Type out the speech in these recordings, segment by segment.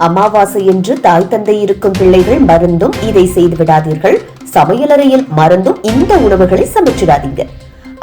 அமாவாசை என்று தாய் தந்தை இருக்கும் பிள்ளைகள் மறந்தும் இதை செய்து விடாதீர்கள். சமையலறையில் மறந்தும் இந்த உணவுகளை சமைச்சிடாதீங்க.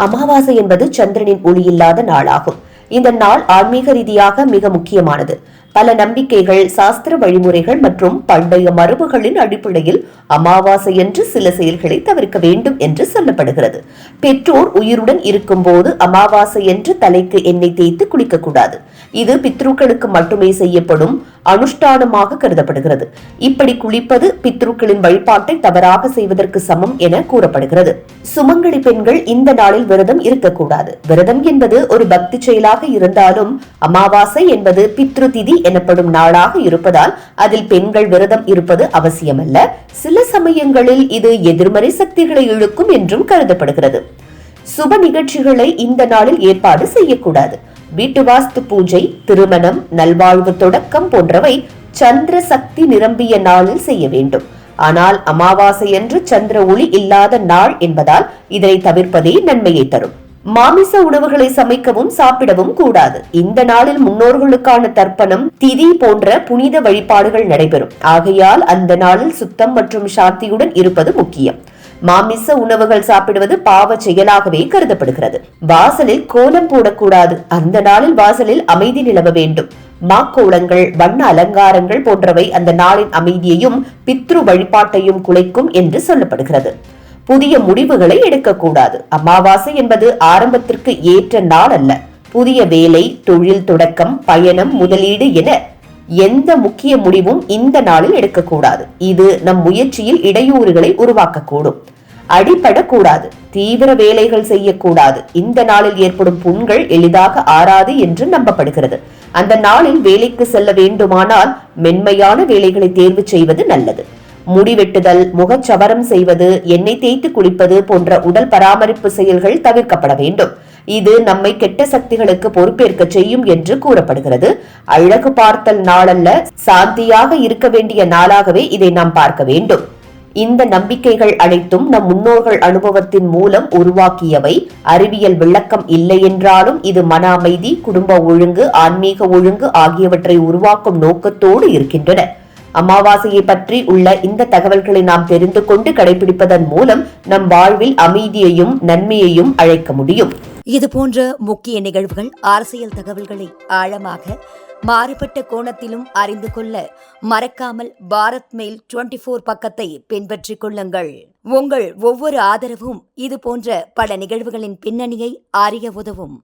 அமாவாசை என்பது சந்திரனின் ஒளி இல்லாத நாளாகும். இந்த நாள் ஆன்மீக ரீதியாக மிக முக்கியமானது. பல நம்பிக்கைகள், சாஸ்திர வழிமுறைகள் மற்றும் பண்டைய மரபுகளின் அடிப்படையில் அமாவாசை என்று சில செயல்களை தவிர்க்க வேண்டும் என்று சொல்லப்படுகிறது. பெற்றோர் உயிருடன் இருக்கும் போது அமாவாசை என்று தலைக்கு எண்ணெய் தேய்த்து குளிக்கக்கூடாது. இது பித்ருக்களுக்கு மட்டுமே செய்யப்படும் அனுஷ்டானமாக கருதப்படுகிறது. இப்படி குளிப்பது பித்ருக்களின் வழிபாட்டை தவறாக செய்வதற்கு சமம் என கூறப்படுகிறது. சுமங்கலி பெண்கள் இந்த நாளில் விரதம் இருக்கக்கூடாது. விரதம் என்பது ஒரு பக்தி செயலாக இருந்தாலும் அமாவாசை என்பது பித்ரு திதி எனப்படும் நாளாக இருப்பதால் அதில் பெண்கள் விரதம் இருப்பது அவசியமல்ல. சில சமயங்களில் இது எதிர்மறை சக்திகளை இழுக்கும் என்றும் கருதப்படுகிறது. சுப நிகழ்ச்சிகளை இந்த நாளில் ஏற்பாடு செய்யக்கூடாது. வீட்டு வாஸ்து பூஜை, திருமணம், நல்வாழ்வு தொடக்கம் போன்றவை சந்திர சக்தி நிரம்பிய நாளில் செய்ய வேண்டும். ஆனால் அமாவாசை என்று சந்திர ஒளி இல்லாத நாள் என்பதால் இதனை தவிர்ப்பதே நன்மையை தரும். மாமிச உணவுகளை சமைக்கவும் சாப்பிடவும் கூடாது. இந்த நாளில் முன்னோர்களுக்கான தர்ப்பணம், திதி போன்ற புனித வழிபாடுகள் நடைபெறும். ஆகையால் அந்த நாளில் சுத்தம் மற்றும் சாந்தியுடன் இருப்பது முக்கியம். மாமிச உணவுகள் சாப்பிடுவது பாவ செயலாகவே கருதப்படுகிறது. வாசலில் கோலம் போடக்கூடாது. அந்த நாளில் வாசலில் அமைதி நிலவ வேண்டும். மாக்கோளங்கள், வண்ண அலங்காரங்கள் போன்றவை அந்த நாளின் அமைதியையும் பித்ரு வழிபாட்டையும் குலைக்கும் என்று சொல்லப்படுகிறது. புதிய முடிவுகளை எடுக்கக்கூடாது. அமாவாசை என்பது ஆரம்பத்திற்கு ஏற்ற நாள் அல்ல. புதிய வேலை, தொழில் தொடக்கம், பயணம், முதலீடு என எந்த முக்கிய முடிவும் இந்த நாளில் எடுக்கக்கூடாது. இது நம் முயற்சியில் இடையூறுகளை உருவாக்கக்கூடும். அடிபடக்கூடாது. தீவிர வேலைகள் செய்யக்கூடாது. இந்த நாளில் ஏற்படும் புண்கள் எளிதாக ஆறாது என்று நம்பப்படுகிறது. அந்த நாளில் வேலைக்கு செல்ல வேண்டுமானால் மென்மையான வேலைகளை தேர்வு செய்வது நல்லது. முடிவெட்டுதல், முகச்சவரம் செய்வது, எண்ணெய் தேய்த்து குளிப்பது போன்ற உடல் பராமரிப்பு செயல்கள் தவிர்க்கப்பட வேண்டும். இது நம்மை கெட்ட சக்திகளுக்கு பொறுப்பேற்க செய்யும் என்று கூறப்படுகிறது. அழகு பார்த்தல் நாளல்ல, சாந்தியாக இருக்க வேண்டிய நாளாகவே இதை நாம் பார்க்க வேண்டும். இந்த நம்பிக்கைகள் அனைத்தும் நம் முன்னோர்கள் அனுபவத்தின் மூலம் உருவாக்கியவை. அறிவியல் விளக்கம் இல்லை என்றாலும் இது மன அமைதி, குடும்ப ஒழுங்கு, ஆன்மீக ஒழுங்கு ஆகியவற்றை உருவாக்கும் நோக்கத்தோடு இருக்கின்றன. அமாவாசையை பற்றி உள்ள இந்த தகவல்களை நாம் தெரிந்து கொண்டு கடைபிடிப்பதன் மூலம் நம் வாழ்வில் அமைதியையும் நன்மையையும் அழைக்க முடியும். இது போன்ற முக்கிய நிகழ்வுகள், அரசியல் தகவல்களை ஆழமாக மாறுபட்ட கோணத்திலும் அறிந்து கொள்ள மறக்காமல் பாரத் மெயில் 24 பக்கத்தை பின்பற்றிக் கொள்ளுங்கள். உங்கள் ஒவ்வொரு ஆதரவும் இது போன்ற பல நிகழ்வுகளின் பின்னணியை அறிய உதவும்.